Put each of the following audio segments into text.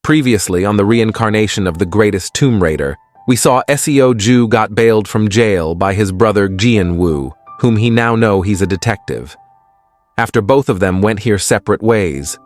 Previously, on the reincarnation of the greatest Tomb Raider, we saw Seo Ju got bailed from jail by his brother Jian Wu, whom he now know he's a detective. After both of them went here separate ways,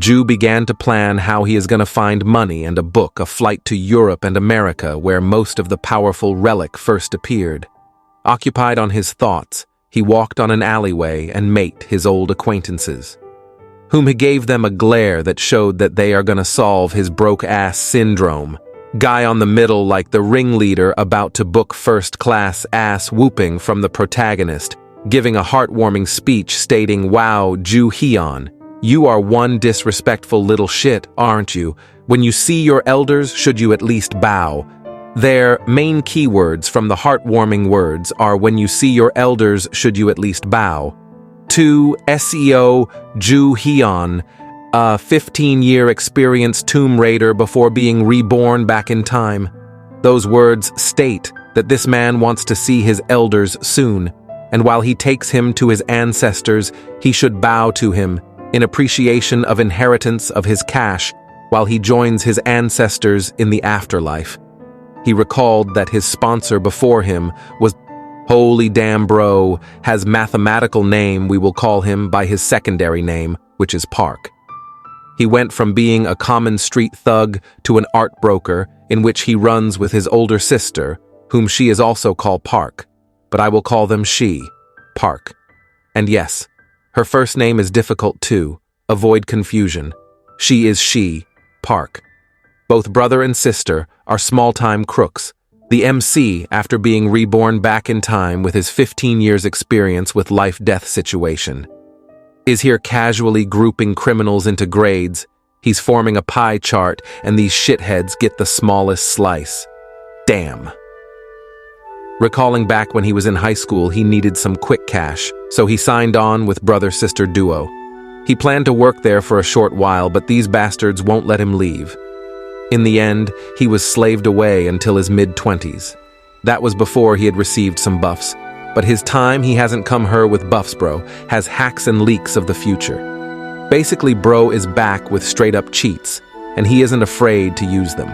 Ju began to plan how he is going to find money and a book, a flight to Europe and America where most of the powerful relic first appeared. Occupied on his thoughts, he walked on an alleyway and met his old acquaintances, whom he gave them a glare that showed that they are going to solve his broke-ass syndrome. Guy on the middle like the ringleader about to book first-class ass whooping from the protagonist, giving a heartwarming speech stating, "Wow, Ju Hyun, you are one disrespectful little shit, aren't you? When you see your elders, should you at least bow?" Their main keywords from the heartwarming words are "when you see your elders, should you at least bow?" To Seo Ju Hyun, a 15-year experienced Tomb Raider before being reborn back in time. Those words state that this man wants to see his elders soon, and while he takes him to his ancestors, he should bow to him in appreciation of inheritance of his cash while he joins his ancestors in the afterlife. He recalled that his sponsor before him was holy damn bro, has mathematical name, we will call him by his secondary name, which is Park. He went from being a common street thug to an art broker in which he runs with his older sister, whom she is also called Park, but I will call them she, Park. And yes, her first name is difficult too, avoid confusion. She is she, Park. Both brother and sister are small-time crooks. The MC, after being reborn back in time with his 15 years experience with life-death situation, is here casually grouping criminals into grades. He's forming a pie chart, and these shitheads get the smallest slice. Damn. Recalling back when he was in high school, he needed some quick cash, so he signed on with brother-sister duo. He planned to work there for a short while, but these bastards won't let him leave. In the end, he was slaved away until his mid-20s. That was before he had received some buffs. But his time he hasn't come her with buffs, bro, has hacks and leaks of the future. Basically, bro is back with straight-up cheats, and he isn't afraid to use them.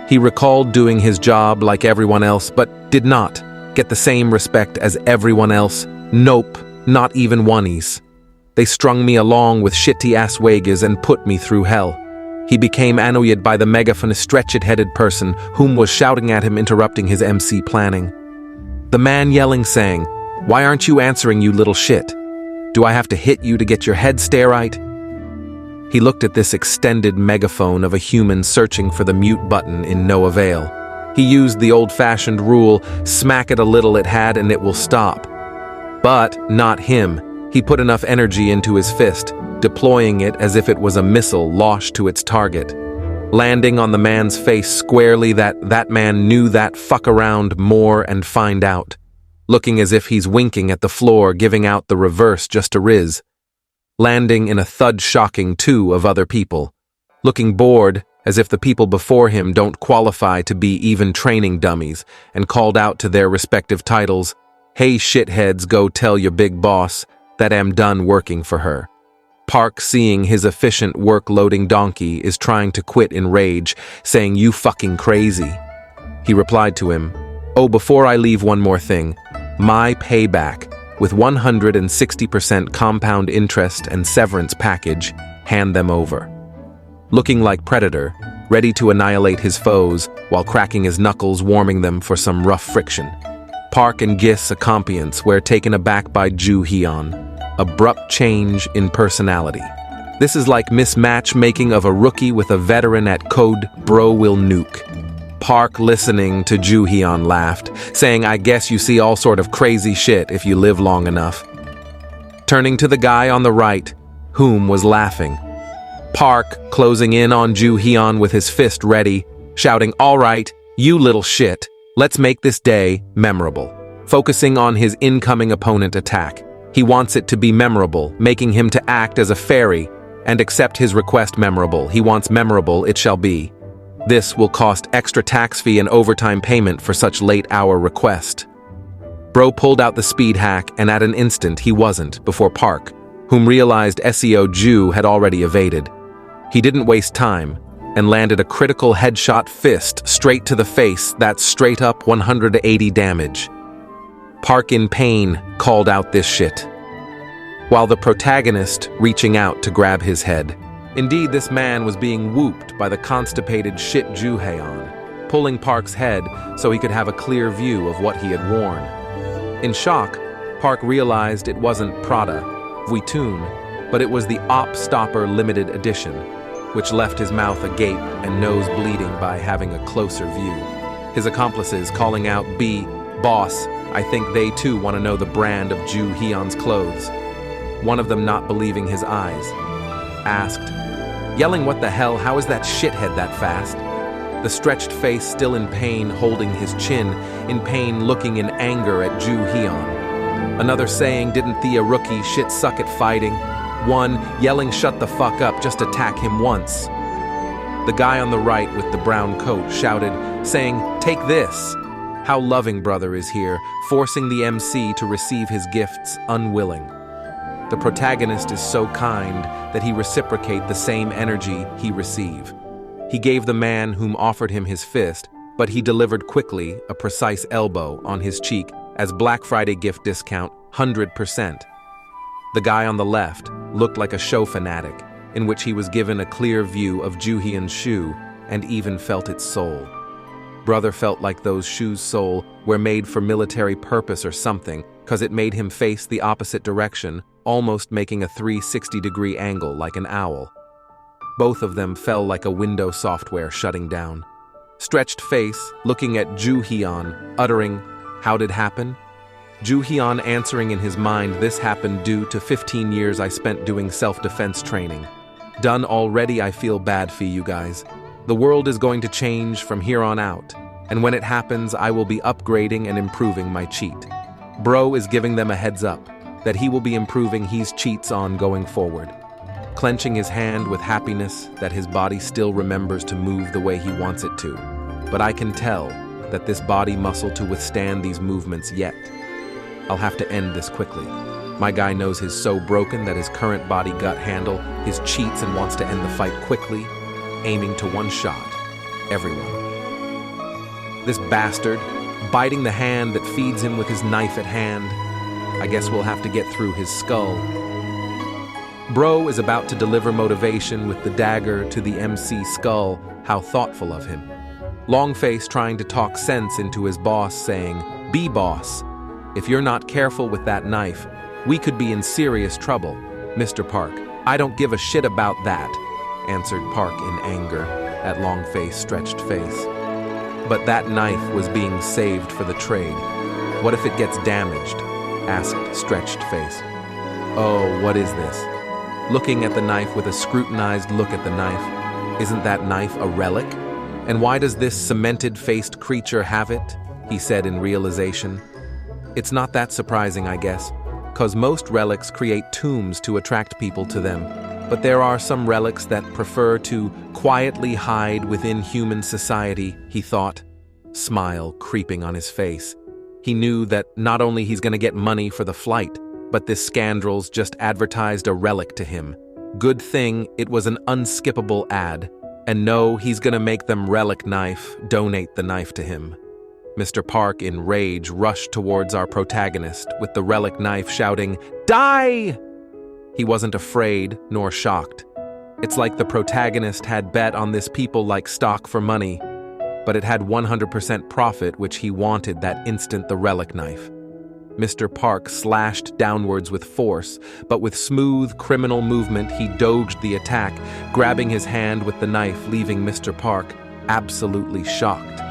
He recalled doing his job like everyone else, but did not get the same respect as everyone else. Nope, not even oneies. They strung me along with shitty-ass wages and put me through hell. He became annoyed by the megaphone stretched-headed person whom was shouting at him, interrupting his MC planning. The man yelling, saying, "Why aren't you answering, you little shit? Do I have to hit you to get your head stay right?" He looked at this extended megaphone of a human searching for the mute button in no avail. He used the old-fashioned rule, smack it a little it had and it will stop. But not him. He put enough energy into his fist, deploying it as if it was a missile launched to its target, landing on the man's face squarely that man knew that fuck around more and find out, looking as if he's winking at the floor, giving out the reverse just to riz, landing in a thud shocking two of other people, looking bored as if the people before him don't qualify to be even training dummies, and called out to their respective titles, "Hey shitheads, go tell your big boss that I'm done working for her." Park, seeing his efficient work-loading donkey, is trying to quit in rage, saying, "You fucking crazy." He replied to him, "Oh, before I leave, one more thing. My payback, with 160% compound interest and severance package, hand them over." Looking like Predator, ready to annihilate his foes while cracking his knuckles, warming them for some rough friction. Park and Gis accompliance were taken aback by Ju Hyun. Abrupt change in personality. This is like mismatch making of a rookie with a veteran at code bro will nuke. Park, listening to Ju Hyun, laughed, saying, "I guess you see all sort of crazy shit if you live long enough." Turning to the guy on the right, whom was laughing. Park, closing in on Ju Hyun with his fist ready, shouting, "All right, you little shit, let's make this day memorable." Focusing on his incoming opponent attack. He wants it to be memorable, making him to act as a fairy and accept his request memorable. He wants memorable it shall be. This will cost extra tax fee and overtime payment for such late-hour request. Bro pulled out the speed hack, and at an instant he wasn't, before Park, whom realized Seo Ju had already evaded. He didn't waste time. and landed a critical headshot fist straight to the face. That's straight up 180 damage. Park, in pain, called out this shit, while the protagonist reaching out to grab his head. Indeed, this man was being whooped by the constipated shit Ju Haeon, pulling Park's head so he could have a clear view of what he had worn. In shock, Park realized it wasn't Prada, Vuitton, but it was the Op Stopper limited edition, which left his mouth agape and nose bleeding by having a closer view. His accomplices calling out, "Boss, I think they too want to know the brand of Ju Hyun's clothes." One of them, not believing his eyes, asked, yelling, "What the hell, how is that shithead that fast?" The stretched face still in pain, holding his chin, in pain looking in anger at Ju Hyun. Another saying, "Didn't the rookie shit suck at fighting?" One yelling, "Shut the fuck up, just attack him once." The guy on the right with the brown coat shouted, saying, "Take this." How loving brother is here, forcing the MC to receive his gifts unwilling. The protagonist is so kind that he reciprocate the same energy he receive. He gave the man whom offered him his fist, but he delivered quickly a precise elbow on his cheek as Black Friday gift discount 100%. The guy on the left looked like a show fanatic, in which he was given a clear view of Ju Hyun's shoe and even felt its sole. Brother felt like those shoes' sole were made for military purpose or something, cause it made him face the opposite direction, almost making a 360-degree angle like an owl. Both of them fell like a Windows software shutting down. Stretched face, looking at Ju Hyun, uttering, "How did happen?" Ju Hyun answering in his mind, "This happened due to 15 years I spent doing self-defense training. Done already, I feel bad for you guys. The world is going to change from here on out, and when it happens, I will be upgrading and improving my cheat." Bro is giving them a heads up that he will be improving his cheats on going forward. Clenching his hand with happiness that his body still remembers to move the way he wants it to. But I can tell that this body muscle to withstand these movements yet. I'll have to end this quickly. My guy knows he's so broken that his current body gut handle his cheats and wants to end the fight quickly, aiming to one shot everyone. This bastard, biting the hand that feeds him with his knife at hand. I guess we'll have to get through his skull. Bro is about to deliver motivation with the dagger to the MC's skull. How thoughtful of him. Longface trying to talk sense into his boss, saying, "Boss, if you're not careful with that knife, we could be in serious trouble." "Mr. Park, I don't give a shit about that," answered Park in anger at Longface's stretched face. But that knife was being saved for the trade. "What if it gets damaged?" asked Stretched Face. "Oh, what is this?" Looking at the knife with a scrutinized look at the knife. "Isn't that knife a relic? And why does this cemented-faced creature have it?" he said in realization. "It's not that surprising, I guess, 'cause most relics create tombs to attract people to them. But there are some relics that prefer to quietly hide within human society," he thought, smile creeping on his face. He knew that not only he's gonna get money for the flight, but this scoundrel's just advertised a relic to him. Good thing it was an unskippable ad. And no, he's gonna make them relic knife, donate the knife to him. Mr. Park, in rage, rushed towards our protagonist with the relic knife, shouting, "Die!" He wasn't afraid nor shocked. It's like the protagonist had bet on this people like stock for money, but it had 100% profit, which he wanted that instant the relic knife. Mr. Park slashed downwards with force, but with smooth criminal movement he dodged the attack, grabbing his hand with the knife, leaving Mr. Park absolutely shocked.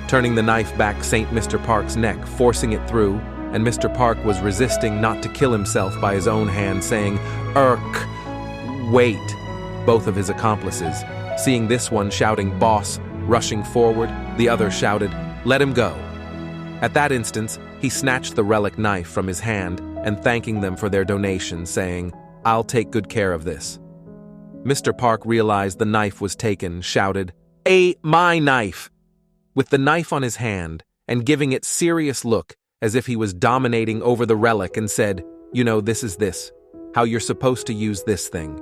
Turning the knife back St. Mr. Park's neck, forcing it through, and Mr. Park was resisting not to kill himself by his own hand, saying, Wait, both of his accomplices. Seeing this one shouting, "Boss," rushing forward, the other shouted, "Let him go." At that instant, he snatched the relic knife from his hand and thanking them for their donation, saying, "I'll take good care of this." Mr. Park realized the knife was taken, shouted, My knife!" With the knife on his hand and giving it serious look as if he was dominating over the relic, and said, "You know, this is how you're supposed to use this thing."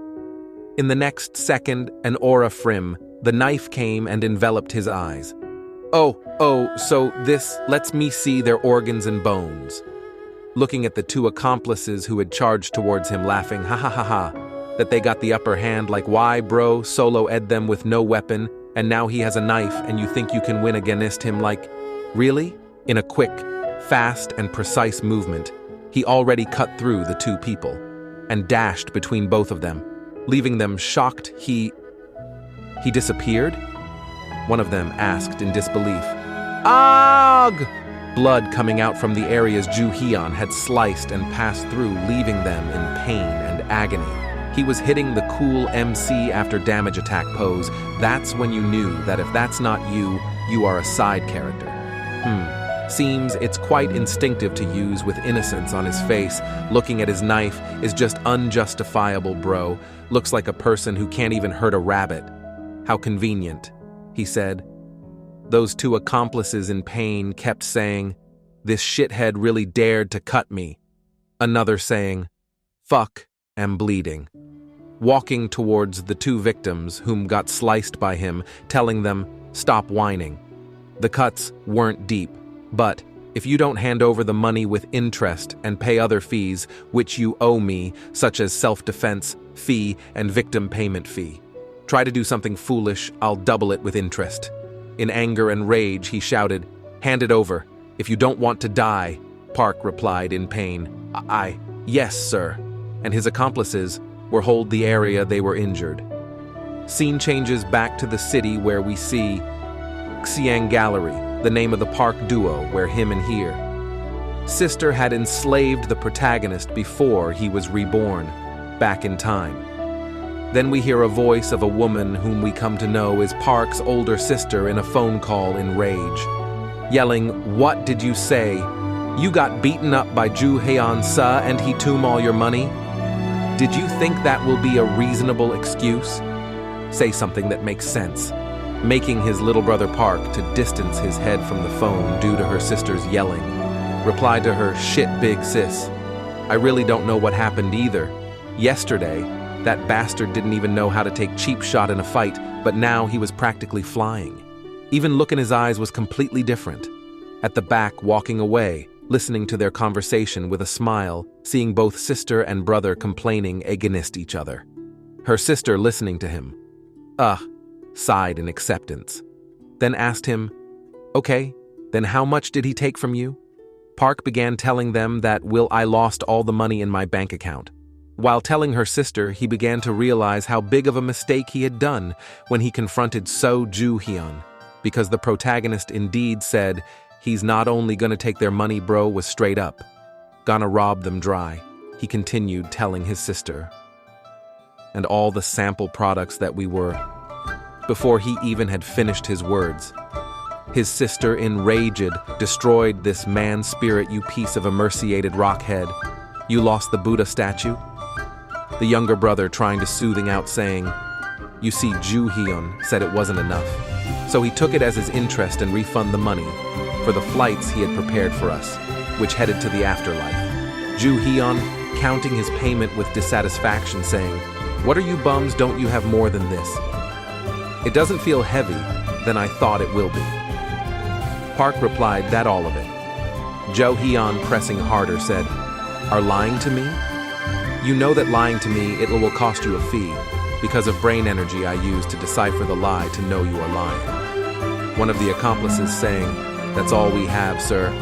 In the next second, an aura frim, the knife came and enveloped his eyes. So this lets me see their organs and bones. Looking at the two accomplices who had charged towards him, laughing, ha ha ha ha, that they got the upper hand, like, why, bro, Solo ed them with no weapon, and now he has a knife and you think you can win against him, like, really? In a quick, fast, and precise movement, he already cut through the two people and dashed between both of them, leaving them shocked. He disappeared? One of them asked in disbelief. Ugh! Blood coming out from the areas Ju Hyun had sliced and passed through, leaving them in pain and agony. He was hitting the cool MC after damage attack pose. That's when you knew that if that's not you, you are a side character. Seems it's quite instinctive to use with innocence on his face. Looking at his knife is just unjustifiable, bro. Looks like a person who can't even hurt a rabbit. How convenient, he said. Those two accomplices in pain kept saying, this shithead really dared to cut me. Another saying, fuck, am bleeding. Walking towards the two victims whom got sliced by him, telling them, stop whining. The cuts weren't deep, but if you don't hand over the money with interest and pay other fees, which you owe me, such as self-defense fee and victim payment fee, try to do something foolish, I'll double it with interest. In anger and rage, he shouted, hand it over. If you don't want to die, Park replied in pain. Yes, sir. And his accomplices were hold the area they were injured. Scene changes back to the city where we see Xiang Gallery, the name of the Park duo where him and here. Sister had enslaved the protagonist before he was reborn, back in time. Then we hear a voice of a woman whom we come to know is Park's older sister in a phone call in rage, yelling, what did you say? You got beaten up by Ju Hyun-sa and he took all your money? Did you think that will be a reasonable excuse? Say something that makes sense. Making his little brother Park to distance his head from the phone due to her sister's yelling. Replied to her, shit big sis. I really don't know what happened either. Yesterday, that bastard didn't even know how to take cheap shot in a fight, but now he was practically flying. Even look in his eyes was completely different. At the back, walking away, listening to their conversation with a smile, seeing both sister and brother complaining against each other. Her sister listening to him. Sighed in acceptance. Then asked him, okay, then how much did he take from you? Park began telling them that I lost all the money in my bank account. While telling her sister, he began to realize how big of a mistake he had done when he confronted Ju Hyun, because the protagonist indeed said, he's not only gonna take their money, bro, was straight up. Gonna rob them dry, he continued telling his sister. And all the sample products that we were, before he even had finished his words. His sister, enraged, destroyed this man spirit, you piece of emaciated rockhead. You lost the Buddha statue? The younger brother trying to soothing out, saying, you see, Ju Hyun said it wasn't enough. So he took it as his interest and refund the money for the flights he had prepared for us, which headed to the afterlife. Ju Hyun counting his payment with dissatisfaction, saying, what are you bums, don't you have more than this? It doesn't feel heavy than I thought it will be. Park replied, that all of it. Jo Hyun, pressing harder, said, are lying to me? You know that lying to me, it will cost you a fee, because of brain energy I use to decipher the lie to know you are lying. One of the accomplices saying, that's all we have, sir.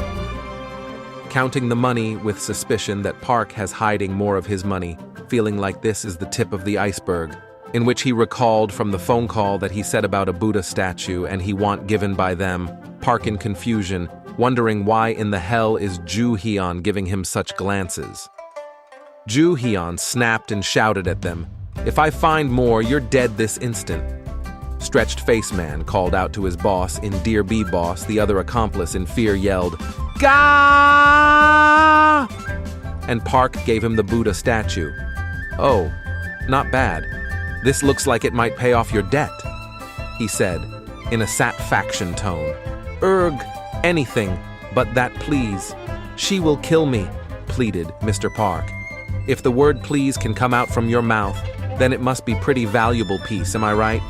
Counting the money with suspicion that Park has hiding more of his money, feeling like this is the tip of the iceberg, in which he recalled from the phone call that he said about a Buddha statue and he want given by them. Park in confusion, wondering why in the hell is Ju Hyun giving him such glances. Ju Hyun snapped and shouted at them, if I find more, you're dead this instant. Stretched Face Man called out to his boss in Dear B Boss, the other accomplice in fear yelled, Gah! And Park gave him the Buddha statue. Oh, not bad. This looks like it might pay off your debt, he said, in a satisfaction tone. Anything but that, please. She will kill me, pleaded Mr. Park. If the word please can come out from your mouth, Then it must be pretty valuable piece, am I right?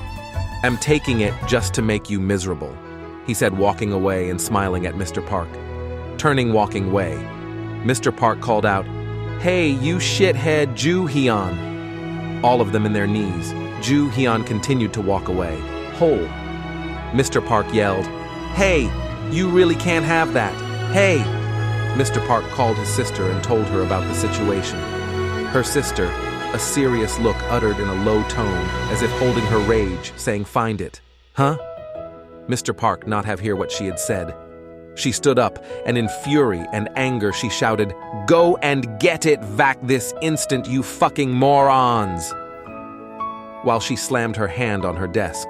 I'm taking it just to make you miserable, he said, walking away and smiling at Mr. Park. Turning, walking away, Mr. Park called out, "Hey, you shithead Ju Hyun!" All of them in their knees, Ju Hyun continued to walk away. Hole. Mr. Park yelled, "Hey, you really can't have that. Hey!" Mr. Park called his sister and told her about the situation. Her sister, a serious look uttered in a low tone, as if holding her rage, saying, "Find it." Huh? Mr. Park not have hear what she had said. She stood up, and in fury and anger she shouted, "Go and get it back this instant, you fucking morons!" While she slammed her hand on her desk,